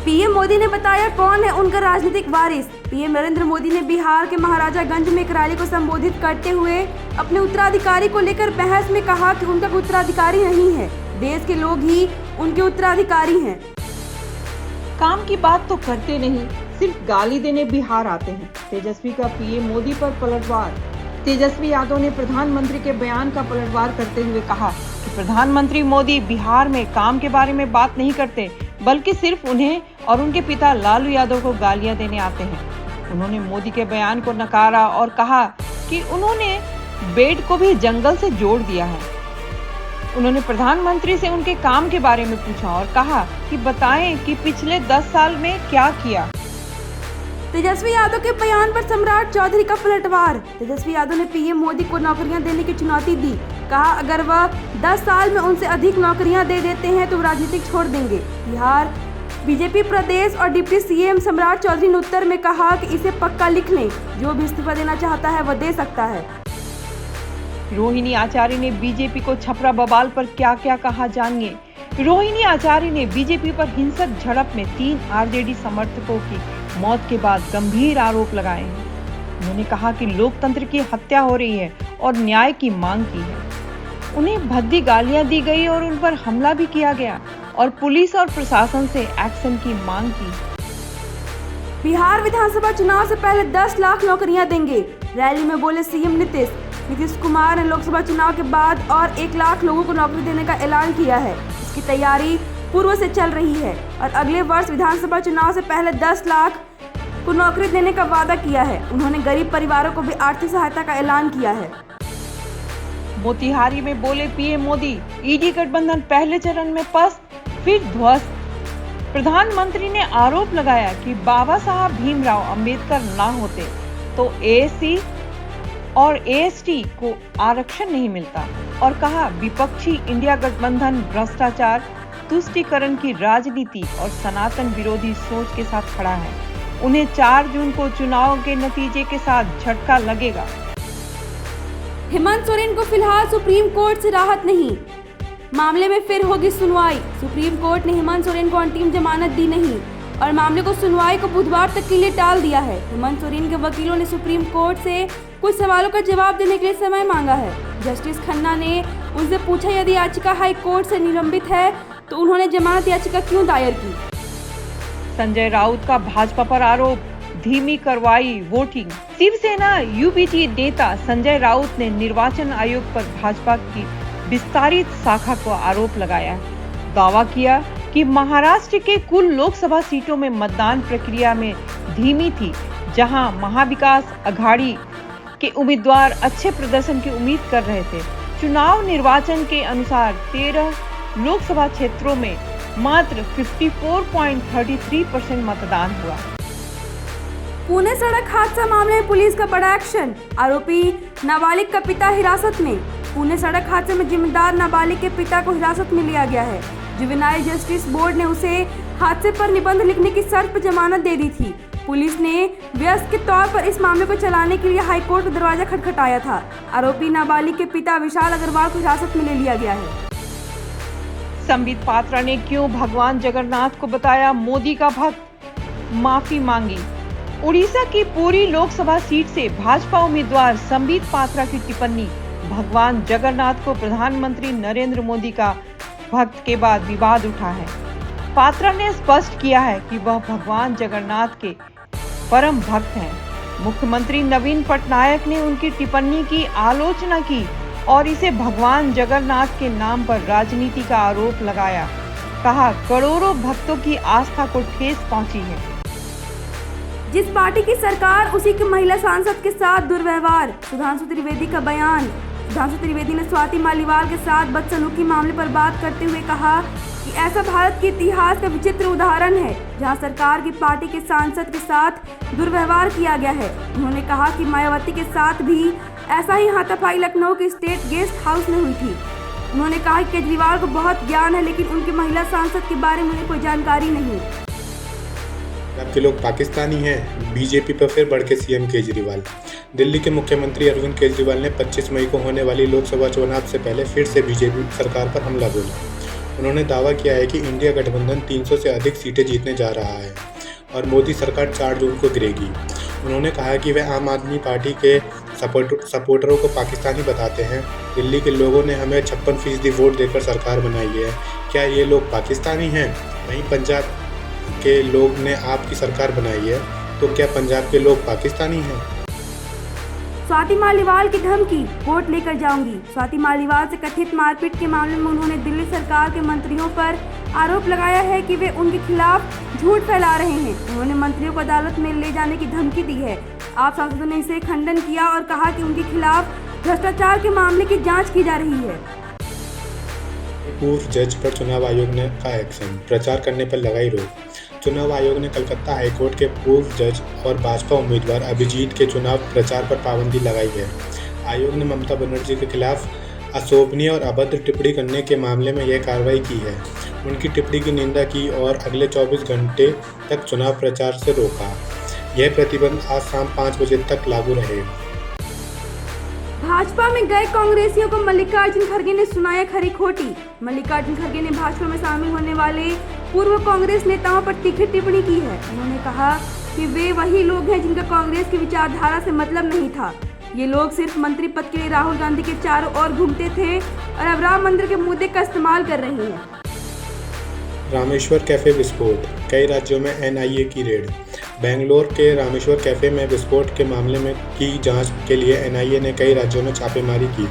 PM Modi ने बताया कौन है उनका राजनीतिक वारिस। पीएम नरेंद्र मोदी ने बिहार के महाराजागंज में एक रैली को संबोधित करते हुए अपने उत्तराधिकारी को लेकर बहस में कहा कि उनका कोई उत्तराधिकारी नहीं है, देश के लोग ही उनके उत्तराधिकारी हैं। काम की बात तो करते नहीं, सिर्फ गाली देने बिहार आते हैं। तेजस्वी का पीएम मोदी पर पलटवार। तेजस्वी यादव ने प्रधानमंत्री के बयान का पलटवार करते हुए कहा कि प्रधानमंत्री मोदी बिहार में काम के बारे में बात नहीं करते, बल्कि सिर्फ उन्हें और उनके पिता लालू यादव को गालियां देने आते हैं। उन्होंने मोदी के बयान को नकारा और कहा कि उन्होंने बेड को भी जंगल से जोड़ दिया है। उन्होंने प्रधानमंत्री से उनके काम के बारे में पूछा और कहा कि बताएं कि पिछले 10 साल में क्या किया। तेजस्वी यादव के बयान पर सम्राट चौधरी का पलटवार। तेजस्वी यादव ने पीएम मोदी को नौकरियां देने की चुनौती दी। कहा अगर वह 10 साल में उनसे अधिक नौकरियां दे देते हैं तो राजनीति छोड़ देंगे। बिहार बीजेपी प्रदेश और डिप्टी सीएम सम्राट चौधरी ने उत्तर में कहा कि इसे पक्का लिख लें, जो भी इस्तीफा देना चाहता है वह दे सकता है। रोहिणी आचार्य ने बीजेपी को छपरा बवाल पर क्या क्या कहा, जानिए। रोहिणी आचार्य ने बीजेपी पर हिंसक झड़प में 3 आरजेडी समर्थकों की मौत के बाद गंभीर आरोप लगाए हैं। उन्होंने कहा कि लोकतंत्र की हत्या हो रही है और न्याय की मांग की है। उन्हें भद्दी गालियां दी गई और उन पर हमला भी किया गया और पुलिस और प्रशासन से एक्शन की मांग की। बिहार विधानसभा चुनाव से पहले 10 लाख नौकरियां देंगे, रैली में बोले सीएम नीतीश कुमार ने लोकसभा चुनाव के बाद और 1 लाख लोगों को नौकरी देने का ऐलान किया है। इसकी तैयारी पूर्व से चल रही है और अगले वर्ष विधानसभा चुनाव से पहले 10 लाख को नौकरी देने का वादा किया है। उन्होंने गरीब परिवारों को भी आर्थिक सहायता का ऐलान किया है। मोतिहारी में बोले पीएम मोदी, ईडी गठबंधन पहले चरण में पस्त, फिर ध्वस्त। प्रधानमंत्री ने आरोप लगाया कि बाबा साहब भीमराव अंबेडकर ना होते तो एएससी और एएसटी को आरक्षण नहीं मिलता और कहा विपक्षी इंडिया गठबंधन भ्रष्टाचार, तुष्टीकरण की राजनीति और सनातन विरोधी सोच के साथ खड़ा है। उन्हें 4 जून को चुनाव के नतीजे के साथ झटका लगेगा। हेमंत सोरेन को फिलहाल सुप्रीम कोर्ट से राहत नहीं, मामले में फिर होगी सुनवाई। सुप्रीम कोर्ट ने हेमंत सोरेन को अंतिम जमानत दी नहीं और मामले को सुनवाई को बुधवार तक के लिए टाल दिया है। हेमंत सोरेन के वकीलों ने सुप्रीम कोर्ट से कुछ सवालों का जवाब देने के लिए समय मांगा है। जस्टिस खन्ना ने उनसे पूछा यदि याचिका हाई कोर्ट से निलंबित है तो उन्होंने जमानत याचिका क्यों दायर की। संजय राउत का भाजपा पर आरोप, धीमी करवाई वोटिंग। शिवसेना यूपीटी नेता संजय राउत ने निर्वाचन आयोग पर भाजपा की विस्तारित शाखा को आरोप लगाया। दावा किया कि महाराष्ट्र के कुल लोकसभा सीटों में मतदान प्रक्रिया में धीमी थी, जहां महाविकास अघाड़ी के उम्मीदवार अच्छे प्रदर्शन की उम्मीद कर रहे थे। चुनाव निर्वाचन के अनुसार 13 लोकसभा क्षेत्रों में मात्र 54.33% मतदान हुआ। पुणे सड़क हादसा मामले में पुलिस का बड़ा एक्शन, आरोपी नाबालिग का पिता हिरासत में। पुणे सड़क हादसे में जिम्मेदार नाबालिग के पिता को हिरासत में लिया गया है। जुवेनाइल जस्टिस बोर्ड ने उसे हादसे पर निबंध लिखने की शर्त पर जमानत दे दी थी। पुलिस ने व्यस्त के तौर पर इस मामले को चलाने के लिए हाईकोर्ट का दरवाजा खटखटाया था। आरोपी नाबालिग के पिता विशाल अग्रवाल को हिरासत में ले लिया गया है। संबित पात्रा ने क्यों भगवान जगन्नाथ को बताया मोदी का भक्त, माफी मांगी। उड़ीसा की पूरी लोकसभा सीट से भाजपा उम्मीदवार संबित पात्रा की टिप्पणी भगवान जगन्नाथ को प्रधानमंत्री नरेंद्र मोदी का भक्त के बाद विवाद उठा है। पात्रा ने स्पष्ट किया है कि वह भगवान जगन्नाथ के परम भक्त हैं। मुख्यमंत्री नवीन पटनायक ने उनकी टिप्पणी की आलोचना की और इसे भगवान जगन्नाथ के नाम पर राजनीति का आरोप लगाया। कहा करोड़ों भक्तों की आस्था को ठेस पहुंची है। जिस पार्टी की सरकार उसी की महिला सांसद के साथ दुर्व्यवहार, सुधांशु त्रिवेदी का बयान। सुधांशु त्रिवेदी ने स्वाति मालीवाल के साथ बदसलूकी मामले पर बात करते हुए कहा कि ऐसा भारत के इतिहास का विचित्र उदाहरण है जहां सरकार की पार्टी के सांसद के साथ दुर्व्यवहार किया गया है। उन्होंने कहा कि मायावती के साथ भी ऐसा ही हाथापाई लखनऊ के स्टेट गेस्ट हाउस में हुई थी। उन्होंने कहा कि केजरीवाल को बहुत ज्ञान है लेकिन उनकी महिला सांसद के बारे में उन्हें कोई जानकारी नहीं। आपके लोग पाकिस्तानी हैं, बीजेपी पर फिर भड़के सीएम केजरीवाल। दिल्ली के मुख्यमंत्री अरविंद केजरीवाल ने 25 मई को होने वाली लोकसभा चुनाव से पहले फिर से बीजेपी सरकार पर हमला बोला। उन्होंने दावा किया है कि इंडिया गठबंधन 300 से अधिक सीटें जीतने जा रहा है और मोदी सरकार 4 जून को गिरेगी। उन्होंने कहा कि वे आम आदमी पार्टी के सपोर्टरों को पाकिस्तानी बताते हैं। दिल्ली के लोगों ने हमें 56% वोट देकर सरकार बनाई है, क्या ये लोग पाकिस्तानी हैं? वहीं पंजाब के लोग ने आपकी सरकार बनाई है, तो क्या पंजाब के लोग पाकिस्तानी हैं? स्वाति मालीवाल की धमकी, वोट लेकर जाऊंगी। स्वाति मालीवाल से कथित मारपीट के मामले में उन्होंने दिल्ली सरकार के मंत्रियों पर आरोप लगाया है कि वे उनके खिलाफ झूठ फैला रहे हैं। उन्होंने मंत्रियों को अदालत में ले जाने की धमकी दी है। आप सांसदों ने इसे खंडन किया और कहा कि उनके खिलाफ भ्रष्टाचार के मामले की जांच की जा रही है। पूर्व जज पर चुनाव आयोग ने का एक्शन, प्रचार करने पर लगाई रोक। चुनाव आयोग ने कलकत्ता हाईकोर्ट के पूर्व जज और भाजपा उम्मीदवार अभिजीत के चुनाव प्रचार पर पाबंदी लगाई है। आयोग ने ममता बनर्जी के खिलाफ अशोभनीय और अभद्र टिप्पणी करने के मामले में यह कार्रवाई की है। उनकी टिप्पणी की निंदा की और अगले 24 घंटे तक चुनाव प्रचार से रोका। यह प्रतिबंध आज शाम 5 बजे तक लागू रहेगा। भाजपा में गए कांग्रेसियों को मल्लिकार्जुन खड़गे ने सुनाया खरी खोटी। मल्लिकार्जुन खड़गे ने भाजपा में शामिल होने वाले पूर्व कांग्रेस नेताओं पर तीखी टिप्पणी की है। उन्होंने कहा कि वे वही लोग हैं जिनका कांग्रेस की विचारधारा से मतलब नहीं था। ये लोग सिर्फ मंत्री पद के लिए राहुल गांधी के चारों ओर घूमते थे और अब राम मंदिर के मुद्दे का इस्तेमाल कर रहे हैं। रामेश्वर कैफे विस्फोट, कई राज्यों में एनआईए की रेड। बेंगलोर के रामेश्वर कैफे में विस्फोट के मामले में की जांच के लिए एनआईए ने कई राज्यों में छापेमारी की।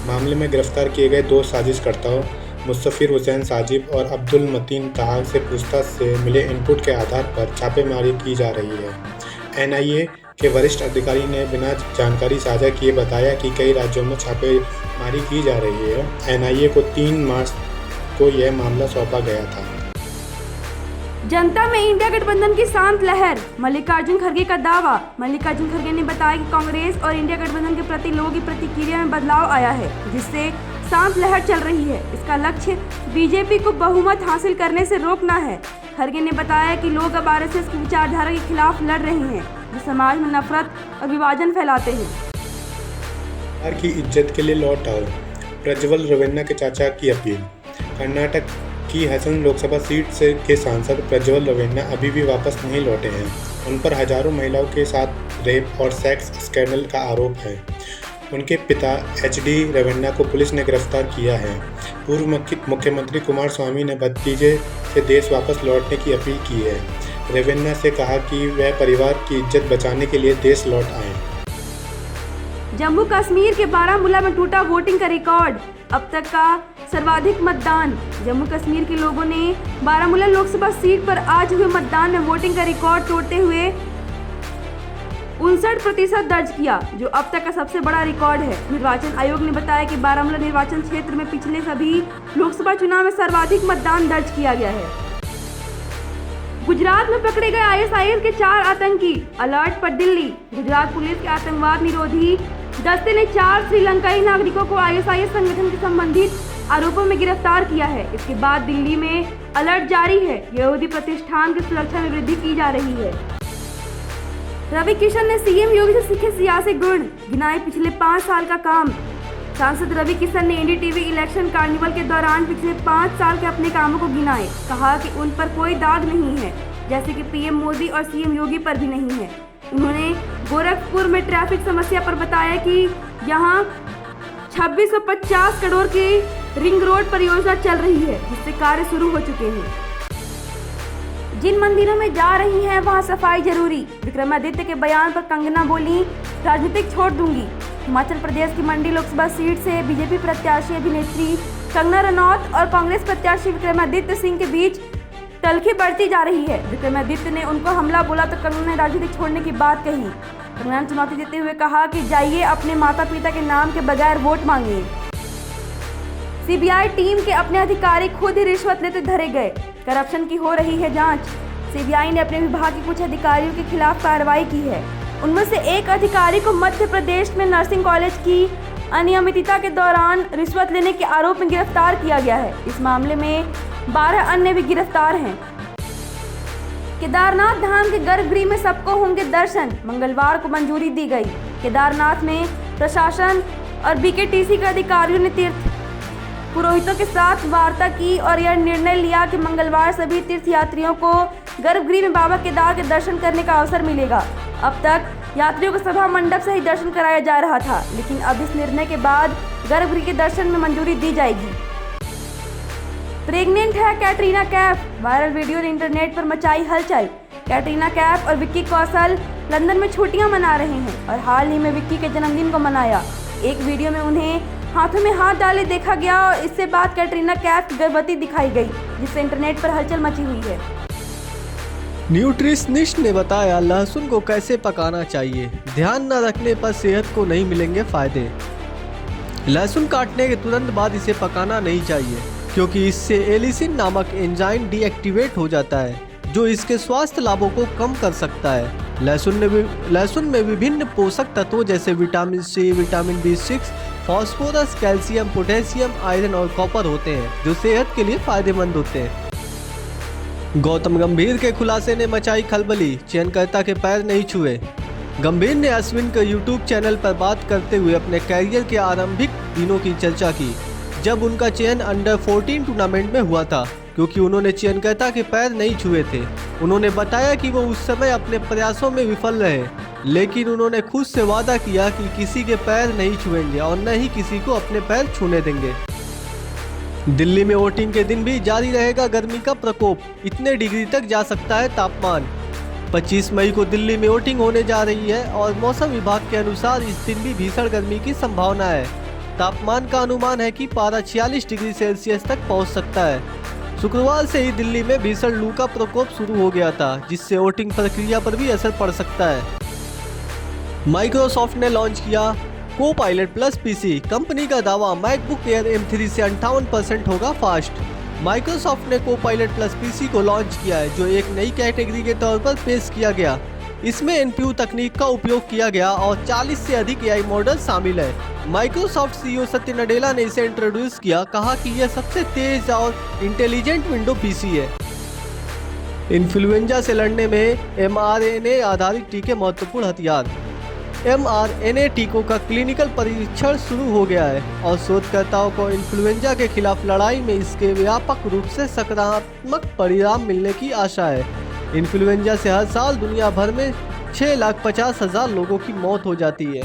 मामले में गिरफ्तार किए गए 2 साजिशकर्ताओं मुस्तफिर हुसैन साजिब और अब्दुल मतीन ताहा से पूछताछ से मिले इनपुट के आधार पर छापेमारी की जा रही है। एनआईए के वरिष्ठ अधिकारी ने बिना जानकारी साझा किए बताया कि कई राज्यों में छापेमारी की जा रही है। एनआईए को 3 मार्च को यह मामला सौंपा गया था। जनता में इंडिया गठबंधन की शांत लहर, मल्लिकार्जुन खड़गे का दावा। मल्लिकार्जुन खड़गे ने बताया कि कांग्रेस और इंडिया गठबंधन के प्रति लोगों की प्रतिक्रिया में बदलाव आया है, जिससे शांत लहर चल रही है। इसका लक्ष्य बीजेपी को बहुमत हासिल करने से रोकना है। खड़गे ने बताया कि लोग अब आरएसएस की विचारधारा के खिलाफ लड़ रहे हैं, जो समाज में नफरत और विभाजन फैलाते हैं। सरकार की इज्जत के लिए लौट आओ, प्रज्वल रवेन्ना के चाचा की अपील। कर्नाटक की हसन लोकसभा सीट से के सांसद प्रज्वल रवेन्ना अभी भी वापस नहीं लौटे हैं। उन पर हजारों महिलाओं के साथ रेप और सेक्स स्कैंडल का आरोप है। उनके पिता HD रवेन्ना को पुलिस ने गिरफ्तार किया है। पूर्व मुख्यमंत्री कुमार स्वामी ने भतीजे से देश वापस लौटने की अपील की है। रवेन्ना से कहा कि वह परिवार की इज्जत बचाने के लिए देश लौट आए। जम्मू कश्मीर के बारामूला में टूटा वोटिंग का रिकॉर्ड, अब तक का सर्वाधिक मतदान। जम्मू कश्मीर के लोगों ने बारामूला लोकसभा सीट पर आज हुए मतदान में वोटिंग का रिकॉर्ड तोड़ते हुए 59% दर्ज किया, जो अब तक का सबसे बड़ा रिकॉर्ड है। निर्वाचन आयोग ने बताया कि बारामूला निर्वाचन क्षेत्र में पिछले सभी लोकसभा चुनाव में सर्वाधिक मतदान दर्ज किया गया है। गुजरात में पकड़े गए ISIS के 4 आतंकी, अलर्ट पर दिल्ली। गुजरात पुलिस के आतंकवाद निरोधी दस्ते ने 4 श्रीलंकाई नागरिकों को ISIS संगठन से संबंधित आरोपों में गिरफ्तार किया है। इसके बाद दिल्ली में अलर्ट जारी है। यहूदी प्रतिष्ठान की सुरक्षा में वृद्धि की जा रही है। रवि किशन ने CM योगी से सीखे सियासी गुण, गिनाए पिछले 5 साल का काम। सांसद रवि किशन ने NDTV इलेक्शन कार्निवल के दौरान पिछले 5 साल के अपने कामों को गिनाए। कहा कि उन पर कोई दाग नहीं है, जैसे कि PM मोदी और CM योगी पर भी नहीं है। उन्होंने गोरखपुर में ट्रैफिक समस्या पर बताया कि यहाँ 2650 करोड़ की रिंग रोड परियोजना चल रही है, जिससे कार्य शुरू हो चुके हैं। जिन मंदिरों में जा रही हैं वहां सफाई जरूरी, विक्रमादित्य के बयान पर कंगना बोली, राजनीतिक छोड़ दूंगी। हिमाचल प्रदेश की मंडी लोकसभा सीट से बीजेपी प्रत्याशी अभिनेत्री कंगना रनौत और कांग्रेस प्रत्याशी विक्रमादित्य सिंह के बीच तल्खी बढ़ती जा रही है। विक्रमादित्य ने उनको हमला बोला तो कंगना ने राजनीतिक छोड़ने की बात कही। कंगना ने चुनौती देते हुए कहा कि जाइए अपने माता पिता के नाम के बगैर वोट मांगिए। CBI टीम के अपने अधिकारी खुद ही रिश्वत लेते धरे गए, करप्शन की हो रही है जांच। CBI ने अपने विभाग के कुछ अधिकारियों के खिलाफ कार्रवाई की है। उनमें से एक अधिकारी को मध्य प्रदेश में नर्सिंग कॉलेज की अनियमितता के दौरान रिश्वत लेने के आरोप में गिरफ्तार किया गया है। इस मामले में 12 अन्य भी गिरफ्तार हैं। केदारनाथ धाम के गर्भगृह में सबको होंगे दर्शन, मंगलवार को मंजूरी दी गई। केदारनाथ में प्रशासन और BKTC के अधिकारियों ने तीर्थ पुरोहितों के साथ वार्ता की और यह निर्णय लिया कि मंगलवार सभी तीर्थयात्रियों को गर्भगृह में बाबा केदार के दर्शन करने का अवसर मिलेगा। अब तक यात्रियों को सभा मंडप से ही दर्शन कराया जा रहा था, लेकिन अब इस निर्णय के बाद गर्भगृह के दर्शन में मंजूरी दी जाएगी। प्रेग्नेंट है कैटरीना कैफ, वायरल वीडियो ने इंटरनेट पर मचाई हलचल। कैटरीना कैफ और विक्की कौशल लंदन में छुट्टियां मना रहे हैं और हाल ही में विक्की के जन्मदिन को मनाया। एक वीडियो में उन्हें हाथों में हाथ डाले देखा गया और इससे बाद कैटरीना कैफ गर्भवती दिखाई गई, जिससे इंटरनेट पर हलचल मची हुई है। न्यूट्रिशनिस्ट ने बताया लहसुन को कैसे पकाना चाहिए, ध्यान न रखने पर सेहत को नहीं मिलेंगे फायदे। लहसुन काटने के तुरंत बाद इसे पकाना नहीं चाहिए, क्योंकि इससे एलिसिन नामक एंजाइम डीएक्टिवेट हो जाता है, जो इसके स्वास्थ्य लाभों को कम कर सकता है। लहसुन में विभिन्न पोषक तत्वों जैसे vitamin C, vitamin B6, phosphorus, calcium, potassium, iron और कॉपर होते हैं, जो सेहत के लिए फायदेमंद होते हैं। गौतम गंभीर के खुलासे ने मचाई खलबली, चयनकर्ता के पैर नहीं छुए। गंभीर ने अश्विन के यूट्यूब चैनल पर बात करते हुए अपने कैरियर के आरंभिक दिनों की चर्चा की, जब उनका चयन अंडर 14 टूर्नामेंट में हुआ था, क्योंकि उन्होंने चयनकर्ता के पैर नहीं छुए थे। उन्होंने बताया कि वो उस समय अपने प्रयासों में विफल रहे, लेकिन उन्होंने खुद से वादा किया कि किसी के पैर नहीं छुएंगे और न ही किसी को अपने पैर छूने देंगे। दिल्ली में वोटिंग के दिन भी जारी रहेगा गर्मी का प्रकोप, इतने डिग्री तक जा सकता है तापमान। 25 मई को दिल्ली में वोटिंग होने जा रही है और मौसम विभाग के अनुसार इस दिन भी भीषण गर्मी की संभावना है। तापमान का अनुमान है कि पारा 46 डिग्री सेल्सियस तक पहुंच सकता है। शुक्रवार से ही दिल्ली में भीषण लू का प्रकोप शुरू हो गया था, जिससे वोटिंग प्रक्रिया पर भी असर पड़ सकता है। माइक्रोसॉफ्ट ने लॉन्च किया कोपायलट प्लस पीसी। कंपनी का दावा मैकबुक एयर M3 से 58% होगा फास्ट। माइक्रोसॉफ्ट ने कोपायलट प्लस पीसी को लॉन्च किया है, जो एक नई कैटेगरी के तौर पर पेश किया गया। इसमें NPU तकनीक का उपयोग किया गया और 40 से अधिक AI मॉडल शामिल है। माइक्रोसॉफ्ट CEO सत्य नडेला ने इसे इंट्रोड्यूस किया, कहा कि यह सबसे तेज और इंटेलिजेंट विंडो पीसी है। इन्फ्लुएंजा से लड़ने में mRNA आधारित टीके महत्वपूर्ण हथियार। mRNA टीकों का क्लिनिकल परीक्षण शुरू हो गया है और शोधकर्ताओं को इन्फ्लुएंजा के खिलाफ लड़ाई में इसके व्यापक रूप से सकारात्मक परिणाम मिलने की आशा है। इन्फ्लुएंजा से हर साल दुनिया भर में 6,50,000 लोगों की मौत हो जाती है।